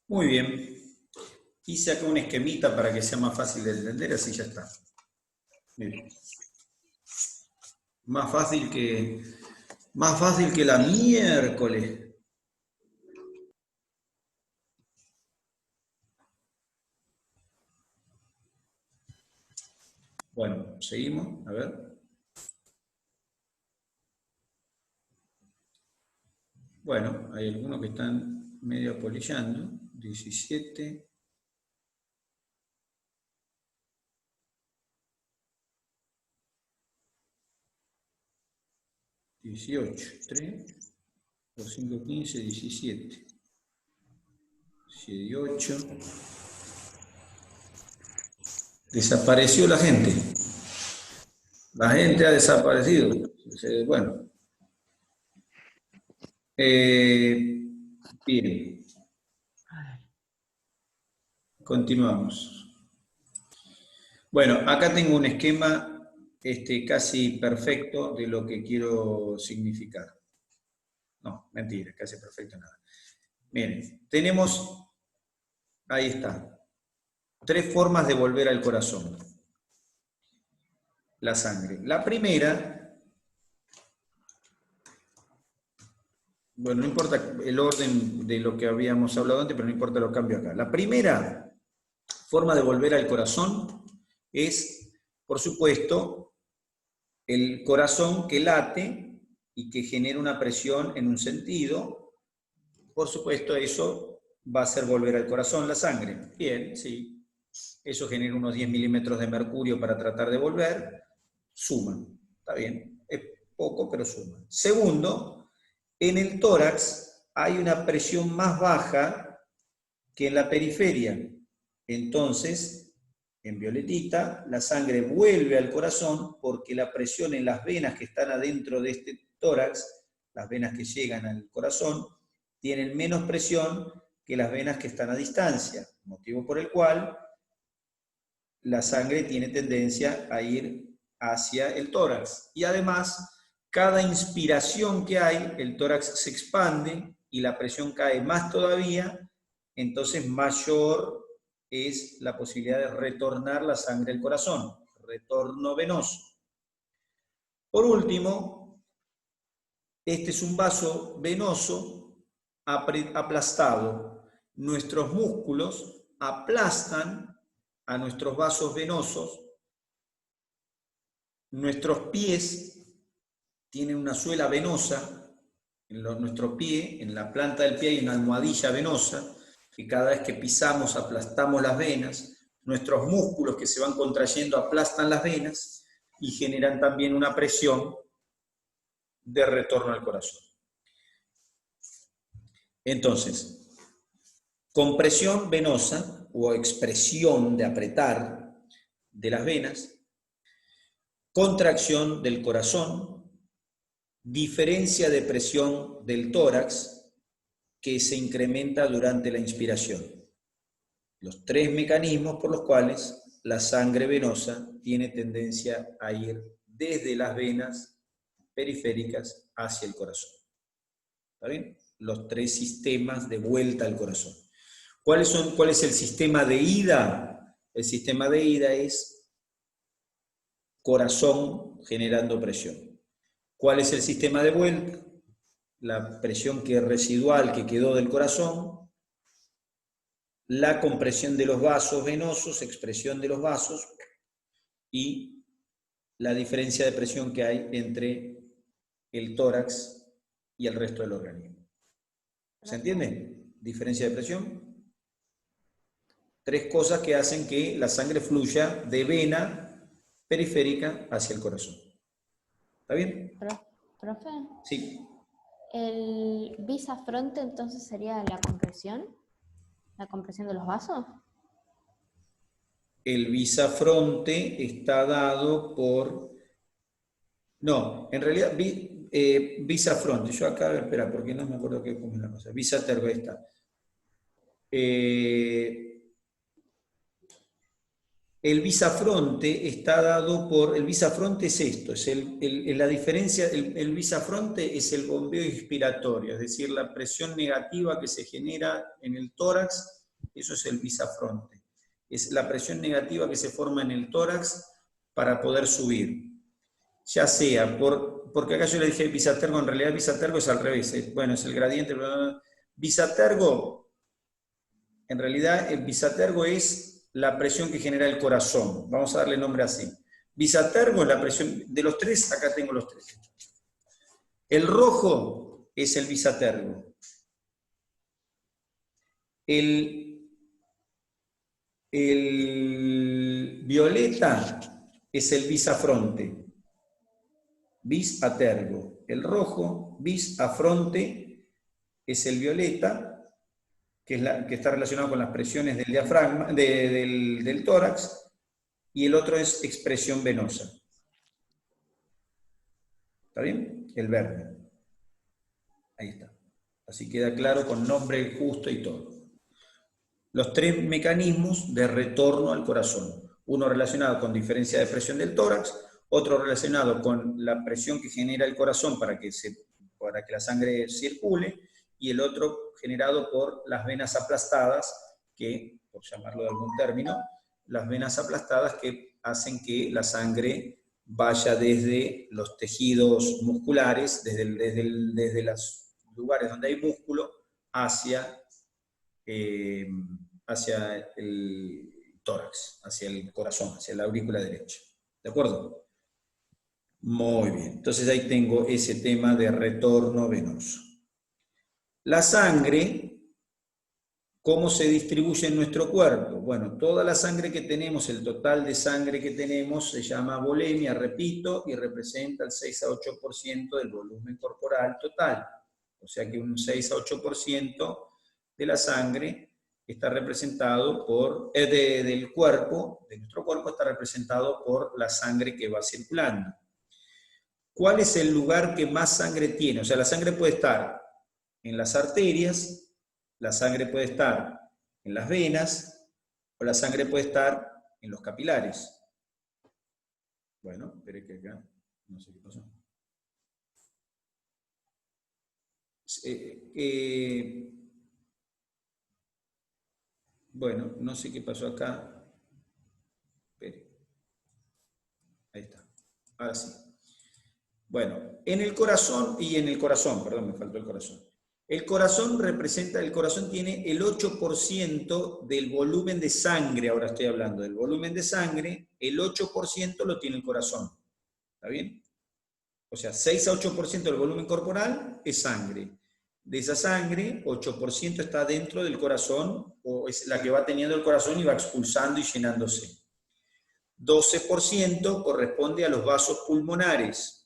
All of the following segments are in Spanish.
Muy bien. Hice acá un esquemita para que sea más fácil de entender, así ya está. Miren. Más más fácil que la miércoles. Bueno, seguimos, a ver. Bueno, hay algunos que están medio apolillando. 17, 18, 3, 2, 5, 15, 17, 18. Desapareció la gente. La gente ha desaparecido. Bueno, eh, bien, continuamos. Bueno, acá tengo un esquema casi perfecto de lo que quiero significar. No, mentira, casi perfecto nada. Miren, tenemos, ahí está, tres formas de volver al corazón, la sangre. La primera, bueno, no importa el orden de lo que habíamos hablado antes, pero no importa, lo cambio acá. La primera forma de volver al corazón es, por supuesto, el corazón que late y que genera una presión en un sentido. Por supuesto, eso va a hacer volver al corazón la sangre. Bien, sí. Eso genera unos 10 milímetros de mercurio para tratar de volver. Suma. Está bien. Es poco, pero suma. Segundo, en el tórax hay una presión más baja que en la periferia. Entonces, en violetita, la sangre vuelve al corazón porque la presión en las venas que están adentro de este tórax, las venas que llegan al corazón, tienen menos presión que las venas que están a distancia, motivo por el cual la sangre tiene tendencia a ir hacia el tórax. Y además, cada inspiración que hay, el tórax se expande y la presión cae más todavía, entonces mayor es la posibilidad de retornar la sangre al corazón, retorno venoso. Por último, este es un vaso venoso aplastado. Nuestros músculos aplastan a nuestros vasos venosos. Nuestros pies tienen una suela venosa. Nuestro pie, en la planta del pie hay una almohadilla venosa que cada vez que pisamos aplastamos las venas. Nuestros músculos que se van contrayendo aplastan las venas y generan también una presión de retorno al corazón. Entonces, compresión venosa o expresión de apretar de las venas, contracción del corazón, diferencia de presión del tórax que se incrementa durante la inspiración. Los tres mecanismos por los cuales la sangre venosa tiene tendencia a ir desde las venas periféricas hacia el corazón. ¿Está bien? Los tres sistemas de vuelta al corazón. ¿Cuál es el sistema de ida? El sistema de ida es corazón generando presión. ¿Cuál es el sistema de vuelta? La presión residual que quedó del corazón, la compresión de los vasos venosos, expresión de los vasos y la diferencia de presión que hay entre el tórax y el resto del organismo. ¿Se entiende? Diferencia de presión. Tres cosas que hacen que la sangre fluya de vena periférica hacia el corazón. ¿Está bien? Profe, Sí. ¿el bisafronte entonces sería la compresión de los vasos? El bisafronte está dado por... No, en realidad bisafronte. Yo acá, espera, porque no me acuerdo cómo es la cosa. Bisatervesta. el bisafronte está dado por, el bisafronte es esto, es la diferencia, el bisafronte es el bombeo inspiratorio, es decir, la presión negativa que se genera en el tórax, eso es el bisafronte. Es la presión negativa que se forma en el tórax para poder subir. Ya sea porque acá yo le dije bisatergo, en realidad bisatergo es al revés, bueno, es el gradiente, bisatergo, en realidad el bisatergo es la presión que genera el corazón, vamos a darle nombre así. Bisatergo es la presión, de los tres, acá tengo los tres. El rojo es el bisatergo. El violeta es el bisafronte. Bisatergo. El rojo, bisafronte, es el violeta, que está relacionado con las presiones del diafragma, del tórax, y el otro es expresión venosa. ¿Está bien? El verde. Ahí está. Así queda claro con nombre justo y todo. Los tres mecanismos de retorno al corazón. Uno relacionado con diferencia de presión del tórax, otro relacionado con la presión que genera el corazón para que la sangre circule, y el otro generado por las venas aplastadas, que, por llamarlo de algún término, las venas aplastadas que hacen que la sangre vaya desde los tejidos musculares, desde los lugares donde hay músculo, hacia el tórax, hacia el corazón, hacia la aurícula derecha. ¿De acuerdo? Muy bien. Entonces ahí tengo ese tema de retorno venoso. La sangre, ¿cómo se distribuye en nuestro cuerpo? Bueno, toda la sangre que tenemos, el total de sangre que tenemos, se llama volemia, repito, y representa el 6 a 8% del volumen corporal total. O sea que un 6 a 8% de la sangre está representado por, del cuerpo, de nuestro cuerpo, está representado por la sangre que va circulando. ¿Cuál es el lugar que más sangre tiene? O sea, la sangre puede estar en las arterias, la sangre puede estar en las venas, o la sangre puede estar en los capilares. Bueno, espere que acá, no sé qué pasó. Bueno, no sé qué pasó acá. Espere. Ahí está. Ahora sí. Bueno, en el corazón, perdón, me faltó el corazón. El corazón tiene el 8% del volumen de sangre, ahora estoy hablando del volumen de sangre, el 8% lo tiene el corazón. ¿Está bien? O sea, 6 a 8% del volumen corporal es sangre. De esa sangre, 8% está dentro del corazón, o es la que va teniendo el corazón y va expulsando y llenándose. 12% corresponde a los vasos pulmonares.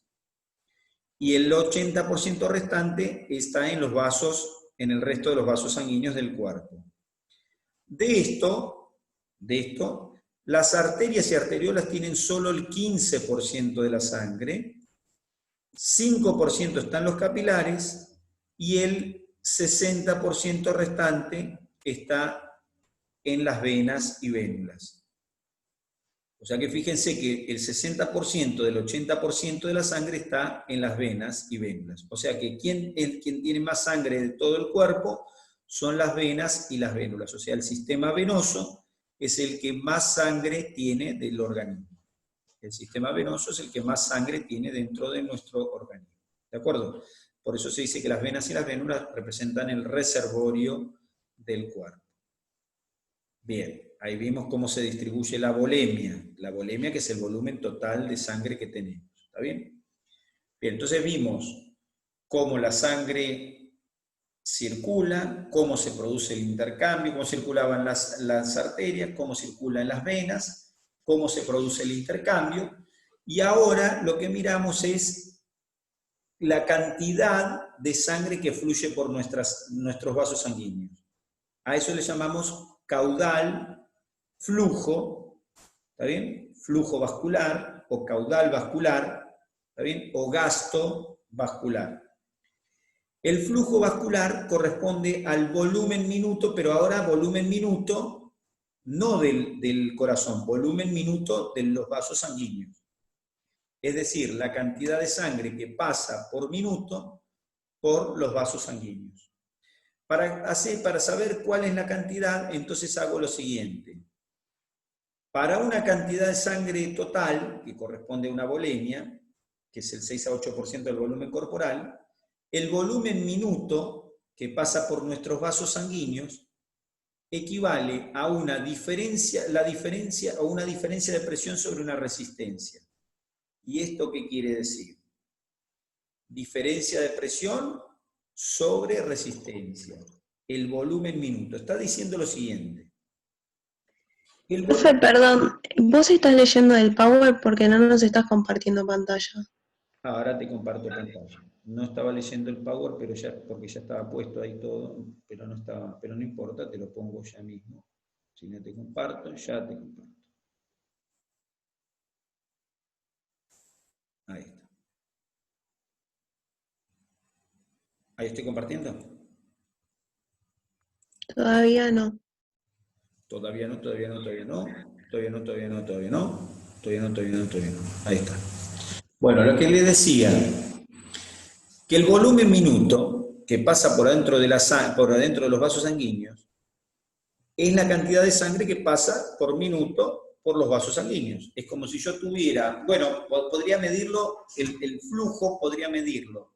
Y el 80% restante está en los vasos, en el resto de los vasos sanguíneos del cuerpo. De esto, las arterias y arteriolas tienen solo el 15% de la sangre, 5% están los capilares y el 60% restante está en las venas y vénulas. O sea que fíjense que el 60% del 80% de la sangre está en las venas y vénulas. O sea que quien tiene más sangre de todo el cuerpo son las venas y las vénulas. O sea, el sistema venoso es el que más sangre tiene del organismo. El sistema venoso es el que más sangre tiene dentro de nuestro organismo. ¿De acuerdo? Por eso se dice que las venas y las vénulas representan el reservorio del cuerpo. Bien. Ahí vimos cómo se distribuye la volemia que es el volumen total de sangre que tenemos. ¿Está bien? Bien, entonces vimos cómo la sangre circula, cómo se produce el intercambio, cómo circulaban las arterias, cómo circula en las venas, cómo se produce el intercambio. Y ahora lo que miramos es la cantidad de sangre que fluye por nuestros vasos sanguíneos. A eso le llamamos caudal, flujo, ¿está bien? Flujo vascular o caudal vascular, ¿está bien? O gasto vascular. El flujo vascular corresponde al volumen minuto, pero ahora volumen minuto no del corazón, volumen minuto de los vasos sanguíneos. Es decir, la cantidad de sangre que pasa por minuto por los vasos sanguíneos. Para saber cuál es la cantidad, entonces hago lo siguiente. Para una cantidad de sangre total, que corresponde a una volemia, que es el 6 a 8% del volumen corporal, el volumen minuto que pasa por nuestros vasos sanguíneos equivale a una diferencia de presión sobre una resistencia. ¿Y esto qué quiere decir? Diferencia de presión sobre resistencia. El volumen minuto. Está diciendo lo siguiente. Profe, perdón, vos estás leyendo el Power porque no nos estás compartiendo pantalla. Ahora te comparto pantalla. No estaba leyendo el Power, porque ya estaba puesto ahí todo, pero no importa, te lo pongo ya mismo. Si no te comparto, ya te comparto. Ahí está. ¿Ahí estoy compartiendo? Todavía no. Todavía no. Ahí está. Bueno, lo que le decía, que el volumen minuto que pasa por adentro de los vasos sanguíneos es la cantidad de sangre que pasa por minuto por los vasos sanguíneos. Es como si yo tuviera, bueno, podría medirlo, el flujo podría medirlo,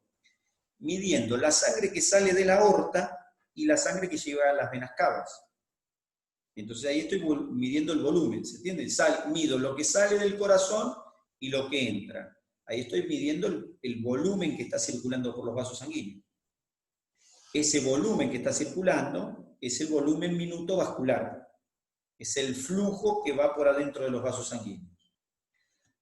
midiendo la sangre que sale de la aorta y la sangre que llega a las venas cavas. Entonces ahí estoy midiendo el volumen, ¿se entiende? Mido lo que sale del corazón y lo que entra. Ahí estoy midiendo el volumen que está circulando por los vasos sanguíneos. Ese volumen que está circulando es el volumen minuto vascular. Es el flujo que va por adentro de los vasos sanguíneos.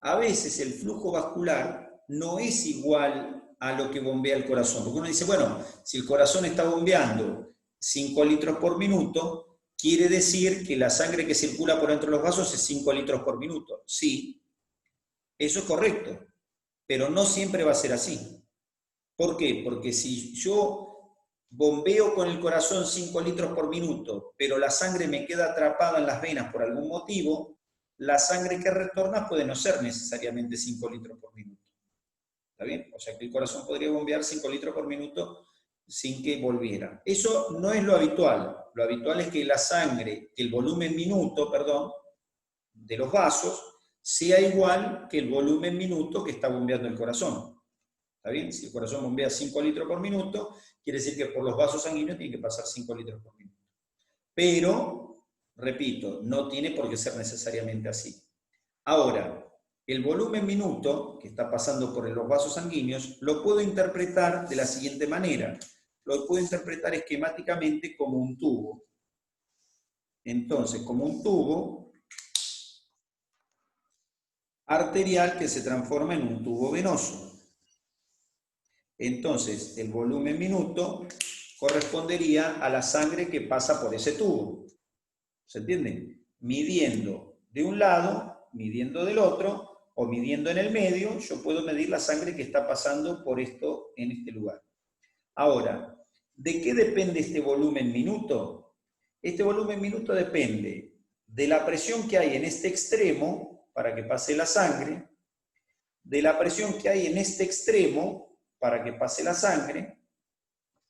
A veces el flujo vascular no es igual a lo que bombea el corazón. Porque uno dice, bueno, si el corazón está bombeando 5 litros por minuto, quiere decir que la sangre que circula por dentro de los vasos es 5 litros por minuto. Sí, eso es correcto, pero no siempre va a ser así. ¿Por qué? Porque si yo bombeo con el corazón 5 litros por minuto, pero la sangre me queda atrapada en las venas por algún motivo, la sangre que retorna puede no ser necesariamente 5 litros por minuto. ¿Está bien? O sea que el corazón podría bombear 5 litros por minuto sin que volviera. Eso no es lo habitual. Lo habitual es que el volumen minuto, de los vasos, sea igual que el volumen minuto que está bombeando el corazón. ¿Está bien? Si el corazón bombea 5 litros por minuto, quiere decir que por los vasos sanguíneos tiene que pasar 5 litros por minuto. Pero, repito, no tiene por qué ser necesariamente así. Ahora, el volumen minuto que está pasando por los vasos sanguíneos lo puedo interpretar de la siguiente manera. Lo puedo interpretar esquemáticamente como un tubo. Entonces, como un tubo arterial que se transforma en un tubo venoso. Entonces, el volumen minuto correspondería a la sangre que pasa por ese tubo. ¿Se entiende? Midiendo de un lado, midiendo del otro, o midiendo en el medio, yo puedo medir la sangre que está pasando por esto en este lugar. Ahora, ¿de qué depende este volumen minuto? Este volumen minuto depende de la presión que hay en este extremo para que pase la sangre, de la presión que hay en este extremo para que pase la sangre,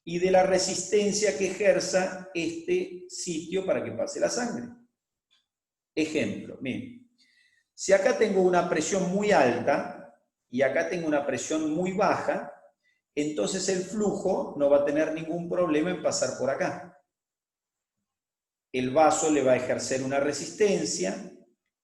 y de la resistencia que ejerza este sitio para que pase la sangre. Ejemplo, miren, si acá tengo una presión muy alta y acá tengo una presión muy baja, entonces el flujo no va a tener ningún problema en pasar por acá. El vaso le va a ejercer una resistencia,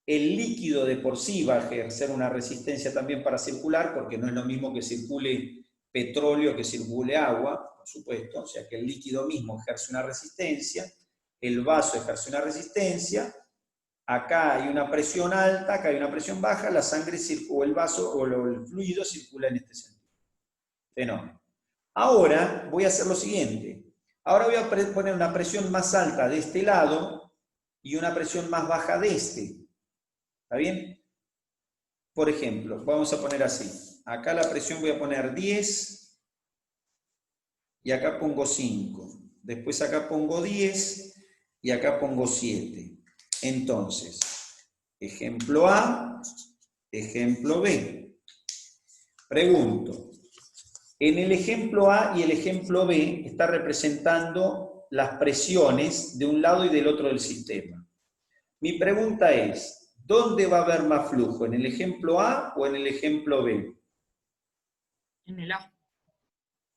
el líquido de por sí va a ejercer una resistencia también para circular, porque no es lo mismo que circule petróleo que circule agua, por supuesto, o sea que el líquido mismo ejerce una resistencia, el vaso ejerce una resistencia, acá hay una presión alta, acá hay una presión baja, la sangre o el vaso o el fluido circula en este sentido. Fenómeno. Ahora voy a hacer lo siguiente. Ahora voy a poner una presión más alta de este lado y una presión más baja de este. ¿Está bien? Por ejemplo, vamos a poner así. Acá la presión voy a poner 10 y acá pongo 5. Después acá pongo 10 y acá pongo 7. Entonces, ejemplo A, ejemplo B. Pregunto, en el ejemplo A y el ejemplo B está representando las presiones de un lado y del otro del sistema. Mi pregunta es, ¿dónde va a haber más flujo? ¿En el ejemplo A o en el ejemplo B? En el A,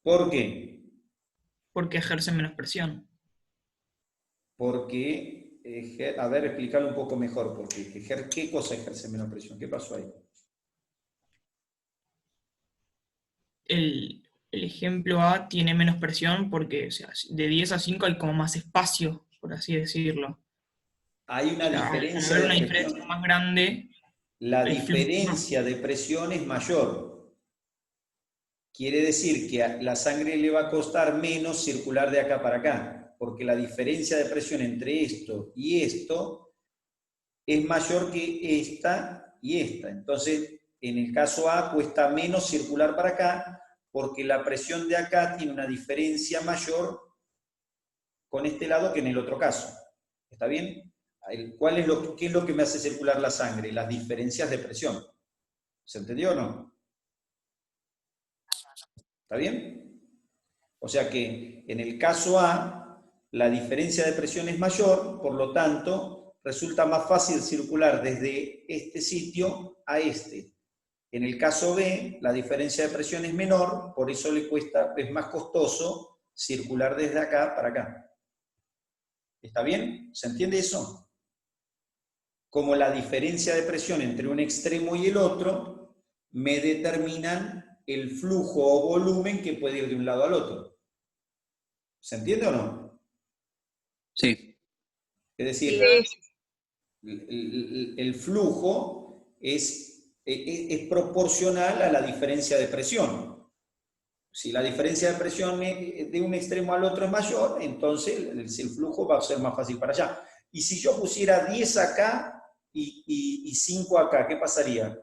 ¿Por qué? porque ejerce menos presión. Porque, a ver, explicarlo un poco mejor, porque ¿qué cosa ejerce menos presión? ¿Qué pasó ahí? El ejemplo A tiene menos presión porque, o sea, de 10 a 5 hay como más espacio, por así decirlo. Hay una O sea, al diferencia haber de una presión. diferencia más grande, La el flujo diferencia de presión es mayor. Quiere decir que a la sangre le va a costar menos circular de acá para acá, porque la diferencia de presión entre esto y esto es mayor que esta y esta. Entonces, en el caso A cuesta menos circular para acá, porque la presión de acá tiene una diferencia mayor con este lado que en el otro caso. ¿Está bien? ¿Qué es lo que me hace circular la sangre? Las diferencias de presión. ¿Se entendió o no? ¿Está bien? O sea que en el caso A, la diferencia de presión es mayor, por lo tanto, resulta más fácil circular desde este sitio a este. En el caso B, la diferencia de presión es menor, por eso es más costoso circular desde acá para acá. ¿Está bien? ¿Se entiende eso? Como la diferencia de presión entre un extremo y el otro me determinan el flujo o volumen que puede ir de un lado al otro. ¿Se entiende o no? Sí. Es decir, el flujo es proporcional a la diferencia de presión. Si la diferencia de presión de un extremo al otro es mayor, entonces el flujo va a ser más fácil para allá. Y si yo pusiera 10 acá y 5 acá, ¿qué pasaría?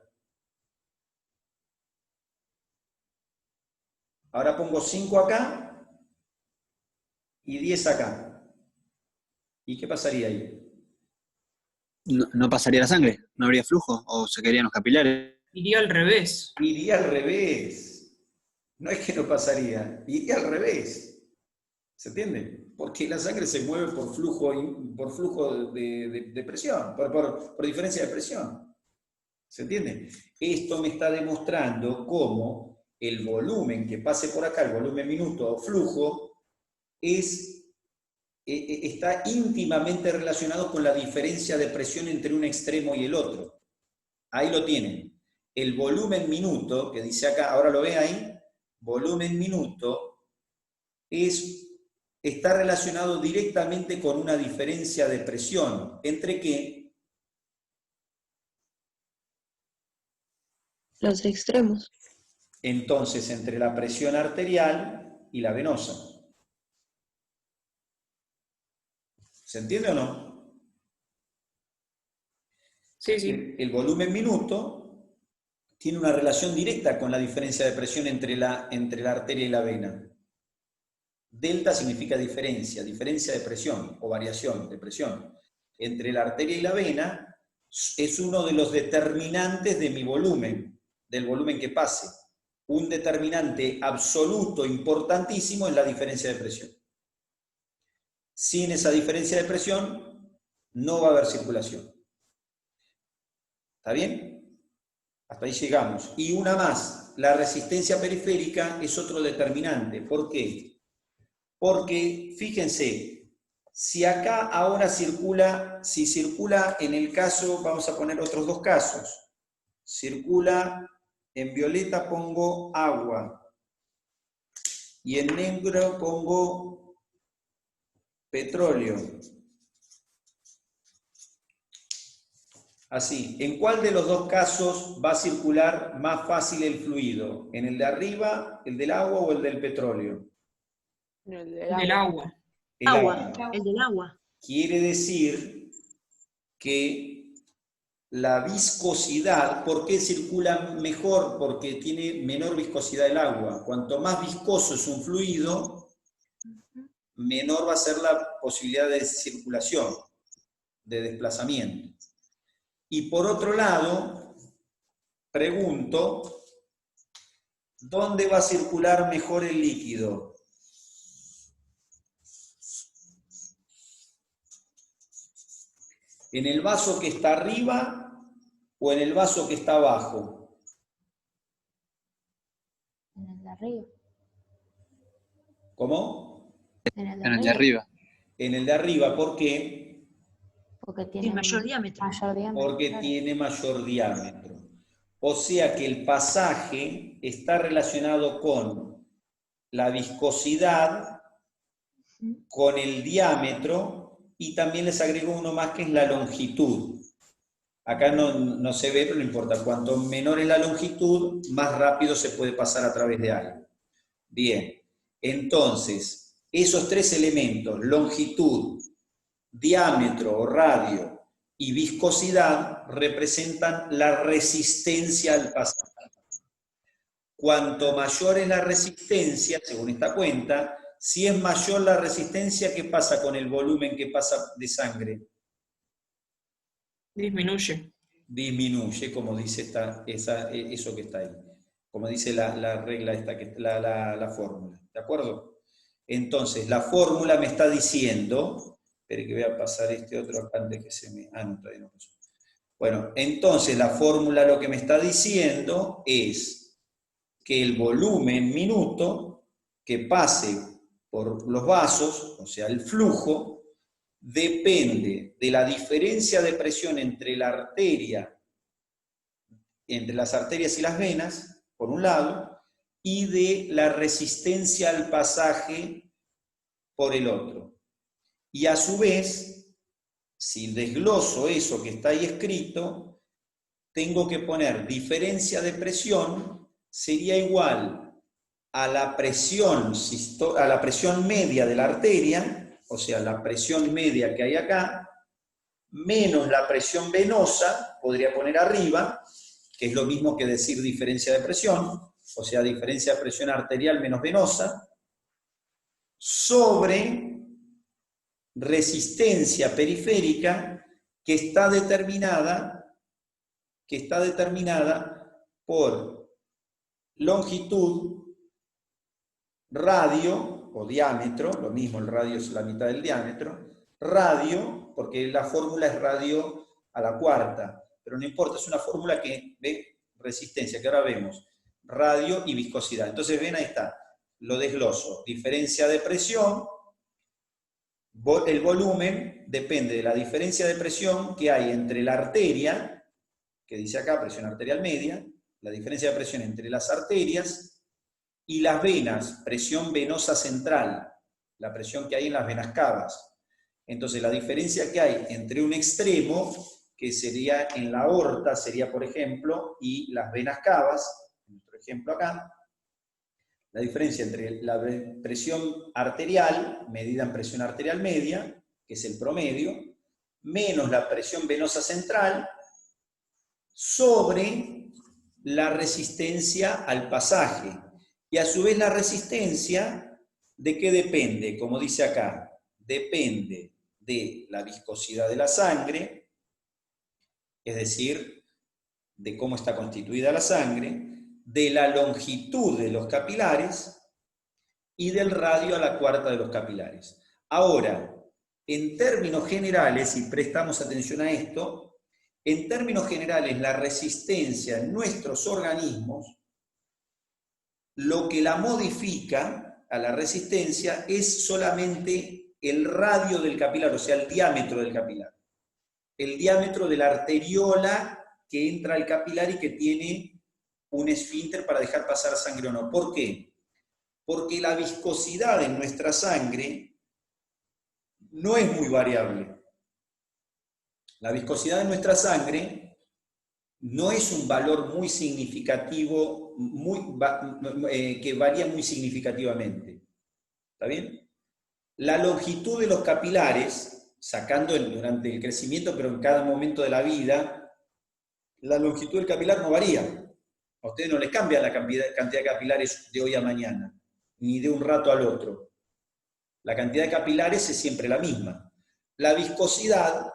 Ahora pongo 5 acá y 10 acá. ¿Y qué pasaría ahí? No pasaría la sangre, no habría flujo, o se quedarían los capilares. iría al revés. Iría al revés. No es que no pasaría, iría al revés. ¿Se entiende? Porque la sangre se mueve por flujo de presión, por diferencia de presión. ¿Se entiende? Esto me está demostrando cómo el volumen que pase por acá, el volumen minuto o flujo, está íntimamente relacionado con la diferencia de presión entre un extremo y el otro. Ahí lo tienen. El volumen minuto, que dice acá, ahora lo ve ahí, volumen minuto, está relacionado directamente con una diferencia de presión. ¿Entre qué? Los extremos. Entonces, entre la presión arterial y la venosa. ¿Se entiende o no? Sí, sí. El volumen minuto tiene una relación directa con la diferencia de presión entre la arteria y la vena. Delta significa diferencia de presión o variación de presión. Entre la arteria y la vena es uno de los determinantes de mi volumen, del volumen que pase. Un determinante absoluto importantísimo es la diferencia de presión. Sin esa diferencia de presión no va a haber circulación. ¿Está bien? Hasta ahí llegamos. Y una más, la resistencia periférica es otro determinante. ¿Por qué? Porque, fíjense, si acá ahora si circula en el caso, vamos a poner otros dos casos, circula, en violeta pongo agua, y en negro pongo petróleo. Así, ¿en cuál de los dos casos va a circular más fácil el fluido? ¿En el de arriba, el del agua o el del petróleo? El del agua. El agua. El del agua. Quiere decir que la viscosidad, ¿por qué circula mejor? Porque tiene menor viscosidad el agua. Cuanto más viscoso es un fluido, menor va a ser la posibilidad de circulación. de desplazamiento. Y por otro lado, pregunto, ¿dónde va a circular mejor el líquido? ¿En el vaso que está arriba o en el vaso que está abajo? En el de arriba. ¿Cómo? En el de En el de arriba. arriba. En el de arriba, ¿por qué? Porque tiene mayor diámetro. Mayor diámetro, Porque claro. tiene mayor diámetro. O sea que el pasaje está relacionado con la viscosidad, con el diámetro, y también les agrego uno más que es la longitud. Acá no se ve, pero no importa. Cuanto menor es la longitud, más rápido se puede pasar a través de algo. Bien, entonces, esos tres elementos, longitud, diámetro o radio y viscosidad, representan la resistencia al pasaje. Cuanto mayor es la resistencia, según esta cuenta, si es mayor la resistencia, ¿qué pasa con el volumen que pasa de sangre? Disminuye. Disminuye, como dice eso que está ahí. Como dice la regla esta, la fórmula. ¿De acuerdo? Entonces, la fórmula me está diciendo... Espere que voy a pasar este otro acá antes que se me... Ah, no, todavía no pasó. Bueno, entonces la fórmula lo que me está diciendo es que el volumen minuto que pase por los vasos, o sea, el flujo, depende de la diferencia de presión entre la arteria, entre las arterias y las venas, por un lado, y de la resistencia al pasaje por el otro. Y a su vez, si desgloso eso que está ahí escrito, tengo que poner diferencia de presión, sería igual a la presión media de la arteria, o sea, la presión media que hay acá, menos la presión venosa, podría poner arriba, que es lo mismo que decir diferencia de presión, o sea, diferencia de presión arterial menos venosa, sobre resistencia periférica que está determinada por longitud, radio o diámetro, lo mismo, el radio es la mitad del diámetro, radio, porque la fórmula es radio a la cuarta, pero no importa, es una fórmula que ve resistencia, que ahora vemos, radio y viscosidad. Entonces ven, ahí está, lo desgloso, diferencia de presión. El volumen depende de la diferencia de presión que hay entre la arteria, que dice acá presión arterial media, la diferencia de presión entre las arterias y las venas, presión venosa central, la presión que hay en las venas cavas. Entonces la diferencia que hay entre un extremo, que sería en la aorta, sería por ejemplo, y las venas cavas, nuestro ejemplo acá, la diferencia entre la presión arterial, medida en presión arterial media, que es el promedio, menos la presión venosa central, sobre la resistencia al pasaje. Y a su vez la resistencia, ¿de qué depende? Como dice acá, depende de la viscosidad de la sangre, es decir, de cómo está constituida la sangre, de la longitud de los capilares y del radio a la cuarta de los capilares. Ahora, en términos generales, si prestamos atención a esto, en términos generales la resistencia en nuestros organismos, lo que la modifica a la resistencia es solamente el radio del capilar, o sea, el diámetro del capilar. El diámetro de la arteriola que entra al capilar y que tiene un esfínter para dejar pasar sangre o no. ¿Por qué? Porque la viscosidad en nuestra sangre no es muy variable. La viscosidad de nuestra sangre no es un valor muy significativo, que varía muy significativamente. ¿Está bien? La longitud de los capilares, sacando durante el crecimiento, pero en cada momento de la vida, la longitud del capilar no varía. A ustedes no les cambia la cantidad de capilares de hoy a mañana, ni de un rato al otro. La cantidad de capilares es siempre la misma. La viscosidad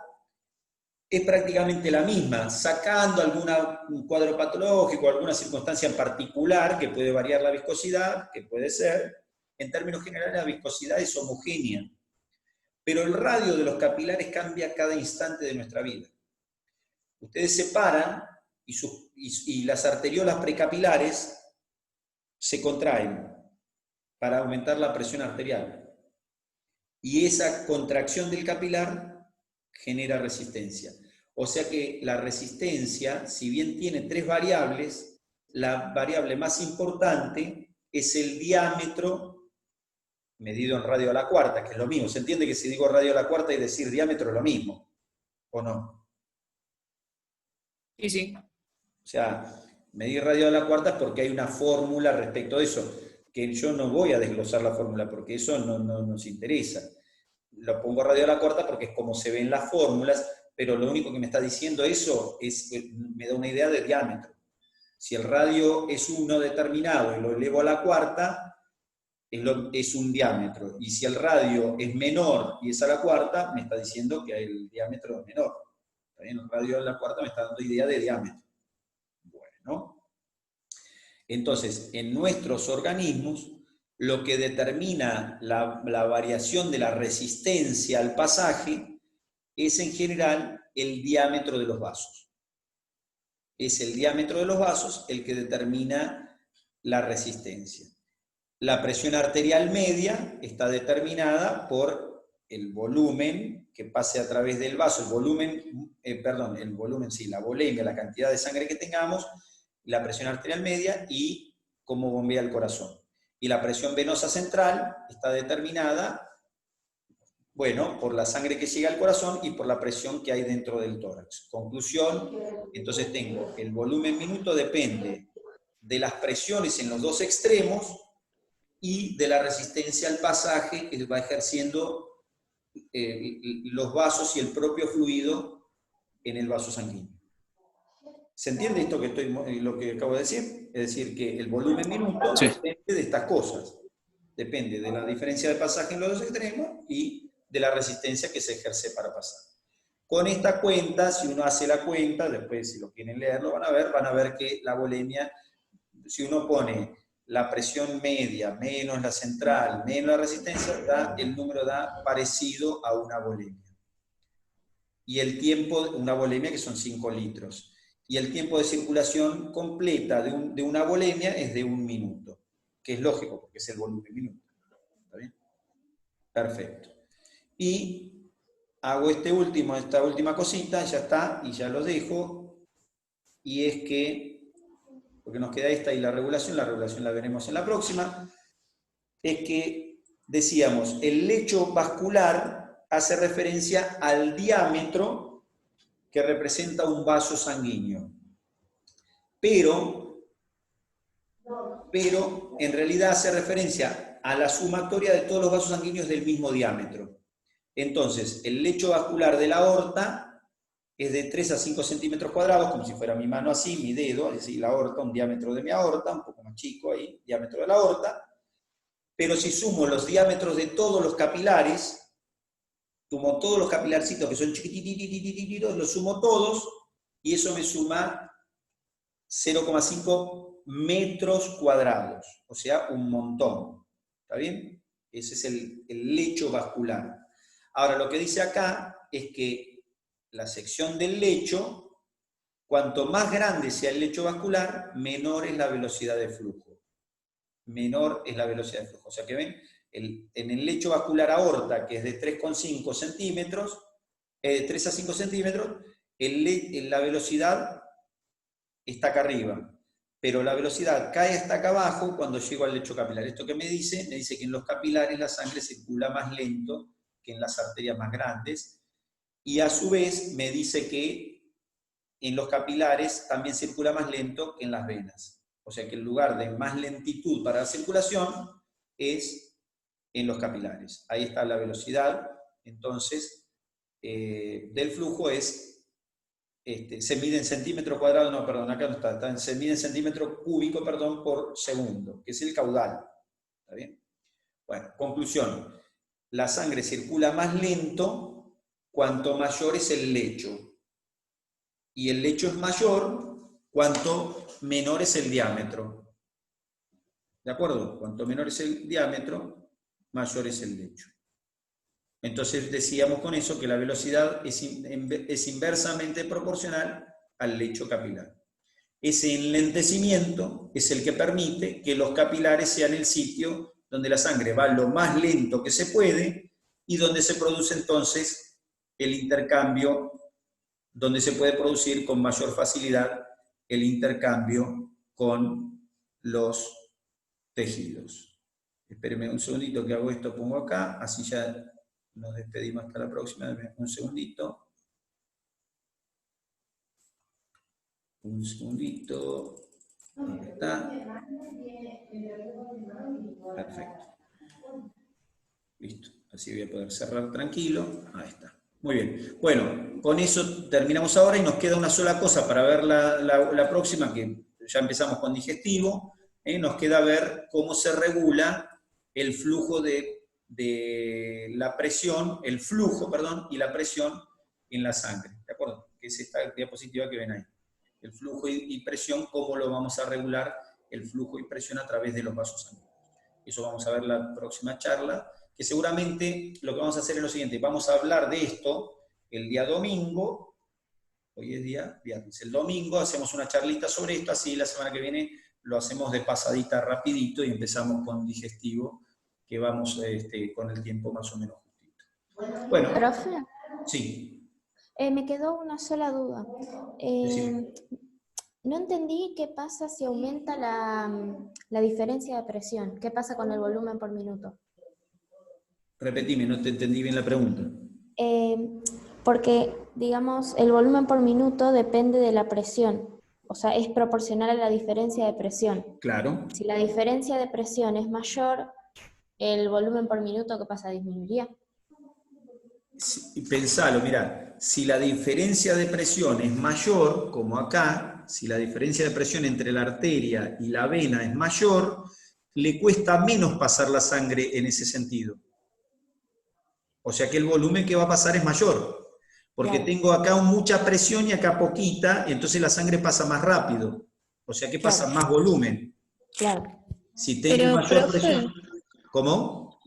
es prácticamente la misma, sacando un cuadro patológico, alguna circunstancia en particular que puede variar la viscosidad, que puede ser. En términos generales, la viscosidad es homogénea, pero el radio de los capilares cambia cada instante de nuestra vida. Ustedes se paran y las arteriolas precapilares se contraen para aumentar la presión arterial. Y esa contracción del capilar genera resistencia. O sea que la resistencia, si bien tiene 3 variables, la variable más importante es el diámetro medido en radio a la cuarta, que es lo mismo. ¿Se entiende que si digo radio a la cuarta y decir diámetro es lo mismo? ¿O no? Sí, sí. O sea, medir radio a la cuarta es porque hay una fórmula respecto a eso, que yo no voy a desglosar la fórmula porque eso no nos interesa. Lo pongo radio a la cuarta porque es como se ven las fórmulas, pero lo único que me está diciendo eso me da una idea de diámetro. Si el radio es 1 determinado y lo elevo a la cuarta, es un diámetro. Y si el radio es menor y es a la cuarta, me está diciendo que el diámetro es menor. ¿Está bien? El radio a la cuarta me está dando idea de diámetro. Bueno. Entonces, en nuestros organismos, lo que determina la variación de la resistencia al pasaje es en general el diámetro de los vasos. Es el diámetro de los vasos el que determina la resistencia. La presión arterial media está determinada por el volumen que pase a través del vaso, la volemia, la cantidad de sangre que tengamos, la presión arterial media y cómo bombea el corazón. Y la presión venosa central está determinada, bueno, por la sangre que llega al corazón y por la presión que hay dentro del tórax. Conclusión, entonces tengo el volumen minuto depende de las presiones en los 2 extremos y de la resistencia al pasaje que va ejerciendo los vasos y el propio fluido en el vaso sanguíneo. ¿Se entiende esto lo que acabo de decir? Es decir, que el volumen minuto depende de estas cosas. Depende de la diferencia de pasaje en los 2 extremos y de la resistencia que se ejerce para pasar. Con esta cuenta, si uno hace la cuenta, después si lo quieren leer lo van a ver que la volemia, si uno pone la presión media menos la central menos la resistencia, el número da parecido a una volemia. Y el tiempo, una volemia que son 5 litros. Y el tiempo de circulación completa de una volemia es de 1 minuto, que es lógico porque es el volumen minuto. ¿Está bien? Perfecto. Y hago esta última cosita, ya está, y ya lo dejo, y es que, porque nos queda esta y la regulación la veremos en la próxima, es que, decíamos, el lecho vascular hace referencia al diámetro que representa un vaso sanguíneo. Pero en realidad hace referencia a la sumatoria de todos los vasos sanguíneos del mismo diámetro. Entonces, el lecho vascular de la aorta es de 3 a 5 centímetros cuadrados, como si fuera mi mano así, mi dedo, es decir, la aorta, un diámetro de mi aorta, un poco más chico ahí, diámetro de la aorta. Pero si sumo los diámetros de todos los capilares, sumo todos los capilarcitos que son chiquitititos, los sumo todos, y eso me suma 0,5 metros cuadrados, o sea, un montón. ¿Está bien? Ese es el lecho vascular. Ahora, lo que dice acá es que la sección del lecho, cuanto más grande sea el lecho vascular, menor es la velocidad de flujo. Menor es la velocidad de flujo. O sea que ven, en el lecho vascular aorta, que es de 3,5 centímetros, 3 a 5 centímetros, la velocidad está acá arriba. Pero la velocidad cae hasta acá abajo cuando llego al lecho capilar. ¿Esto qué me dice? Me dice que en los capilares la sangre circula más lento que en las arterias más grandes, y a su vez me dice que en los capilares también circula más lento que en las venas. O sea que el lugar de más lentitud para la circulación es en los capilares. Ahí está la velocidad, entonces, del flujo se mide en centímetros cuadrados, no, perdón, acá no está, se mide en centímetros cúbicos, perdón, por segundo, que es el caudal. ¿Está bien? Bueno, conclusión. La sangre circula más lento cuanto mayor es el lecho. Y el lecho es mayor cuanto menor es el diámetro. ¿De acuerdo? Cuanto menor es el diámetro, mayor es el lecho. Entonces decíamos con eso que la velocidad es inversamente proporcional al lecho capilar. Ese enlentecimiento es el que permite que los capilares sean el sitio donde la sangre va lo más lento que se puede y donde se produce entonces el intercambio, donde se puede producir con mayor facilidad el intercambio con los tejidos. Espérenme un segundito que hago esto, pongo acá, así ya nos despedimos hasta la próxima. Dame un segundito. Un segundito. Ahí está. Perfecto. Listo. Así voy a poder cerrar tranquilo. Ahí está. Muy bien. Bueno, con eso terminamos ahora y nos queda una sola cosa para ver la próxima, que ya empezamos con digestivo. Nos queda ver cómo se regula el flujo de la presión, el flujo, perdón, y la presión en la sangre. ¿De acuerdo? Que es esta diapositiva que ven ahí. El flujo y presión, cómo lo vamos a regular, el flujo y presión a través de los vasos sanguíneos. Eso vamos a ver la próxima charla, que seguramente lo que vamos a hacer es lo siguiente, vamos a hablar de esto el día domingo, hoy es día viernes, el domingo hacemos una charlita sobre esto, así la semana que viene lo hacemos de pasadita rapidito y empezamos con digestivo, que vamos con el tiempo más o menos justito. Bueno, Profe, sí. me quedó una sola duda. No entendí qué pasa si aumenta la diferencia de presión. ¿Qué pasa con el volumen por minuto? Repetime, no te entendí bien la pregunta. Porque, digamos, el volumen por minuto depende de la presión. O sea, es proporcional a la diferencia de presión. Claro. Si la diferencia de presión es mayor, el volumen por minuto, ¿qué pasa? ¿Disminuiría? Pensalo, mirá, si la diferencia de presión es mayor, como acá, si la diferencia de presión entre la arteria y la vena es mayor, le cuesta menos pasar la sangre en ese sentido. O sea que el volumen que va a pasar es mayor, porque Claro. tengo acá mucha presión y acá poquita, entonces la sangre pasa más rápido. O sea que pasa más volumen. Claro. Si tengo Pero, mayor profe, presión... ¿Cómo?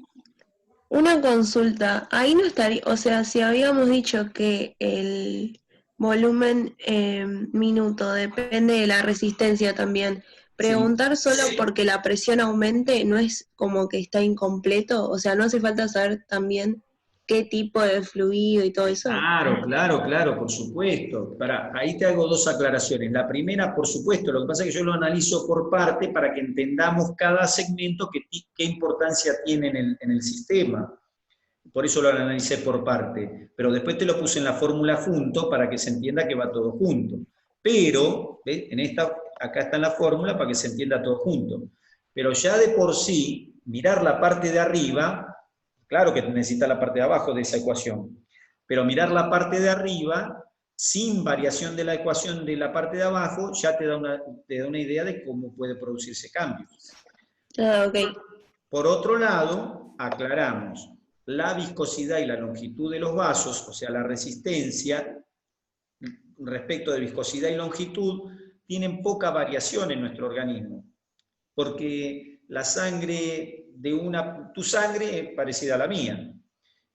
una consulta, ahí no estaría, o sea, si habíamos dicho que el volumen minuto depende de la resistencia también, preguntar solo porque la presión aumente no es como que está incompleto, o sea, no hace falta saber también qué tipo de fluido y todo eso. Claro, por supuesto. Ahí te hago dos aclaraciones. La primera, por supuesto, lo que pasa es que yo lo analizo por parte para que entendamos cada segmento qué importancia tiene en el sistema. Por eso lo analicé por parte. Pero después te lo puse en la fórmula junto para que se entienda que va todo junto. Pero, ¿ves? Acá está en la fórmula para que se entienda todo junto. Pero ya de por sí, mirar la parte de arriba... Claro que necesita la parte de abajo de esa ecuación, pero mirar la parte de arriba, sin variación de la ecuación de la parte de abajo, ya te da una idea de cómo puede producirse cambio. Ok. Por otro lado, aclaramos, la viscosidad y la longitud de los vasos, o sea, la resistencia, respecto de viscosidad y longitud, tienen poca variación en nuestro organismo, porque la sangre tu sangre es parecida a la mía,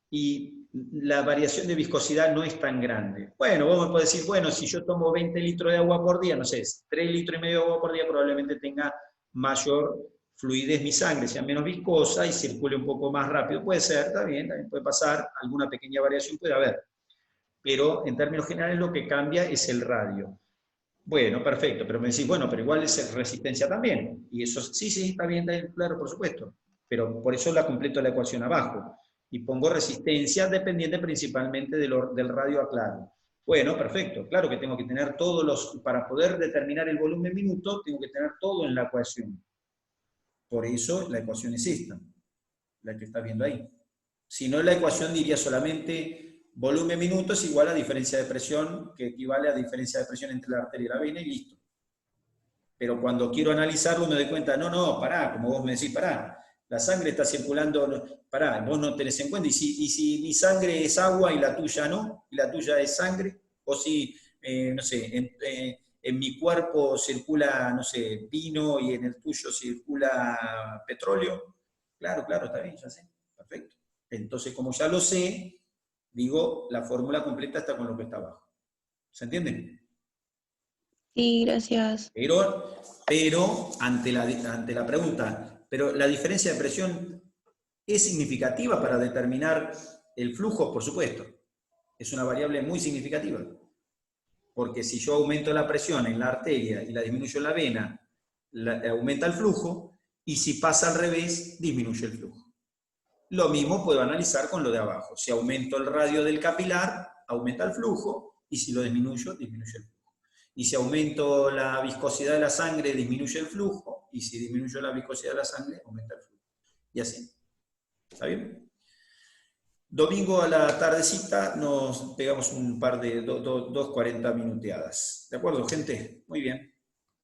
y la variación de viscosidad no es tan grande. Bueno, vos me podés decir, bueno, si yo tomo 20 litros de agua por día, no sé, 3 litros y medio de agua por día, probablemente tenga mayor fluidez mi sangre, sea menos viscosa y circule un poco más rápido. Puede ser, está bien, también puede pasar, alguna pequeña variación puede haber, pero en términos generales lo que cambia es el radio. Bueno, perfecto, pero me decís, bueno, pero igual es resistencia también. Y eso, sí, está bien, claro, por supuesto. Pero por eso la completo la ecuación abajo. Y pongo resistencia dependiente principalmente del radio a claro. Bueno, perfecto, claro que tengo que tener para poder determinar el volumen minuto, tengo que tener todo en la ecuación. Por eso la ecuación es esta, la que estás viendo ahí. Si no, la ecuación diría solamente... volumen minuto es igual a diferencia de presión, que equivale a diferencia de presión entre la arteria y la vena, y listo. Pero cuando quiero analizarlo me doy cuenta, no, pará, como vos me decís, pará, la sangre está circulando, pará, vos no tenés en cuenta, y si mi sangre es agua y la tuya no, y la tuya es sangre, o si no sé, en mi cuerpo circula, no sé, vino y en el tuyo circula petróleo. Claro, claro, está bien, ya sé. Perfecto. Entonces, como ya lo sé, digo, la fórmula completa está con lo que está abajo. ¿Se entiende? Sí, gracias. Pero ante la pregunta, ¿pero la diferencia de presión es significativa para determinar el flujo? Por supuesto. Es una variable muy significativa. Porque si yo aumento la presión en la arteria y la disminuyo en la vena, aumenta el flujo, y si pasa al revés, disminuye el flujo. Lo mismo puedo analizar con lo de abajo. Si aumento el radio del capilar, aumenta el flujo, y si lo disminuyo, disminuye el flujo. Y si aumento la viscosidad de la sangre, disminuye el flujo, y si disminuyo la viscosidad de la sangre, aumenta el flujo. Y así. ¿Está bien? Domingo a la tardecita nos pegamos un par de 40 minuteadas. ¿De acuerdo, gente? Muy bien.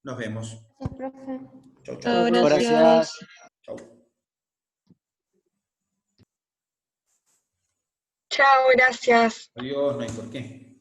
Nos vemos. Gracias, profe. Chau, Chao, chau. gracias. Chau. Chao, gracias. Adiós, no hay por qué.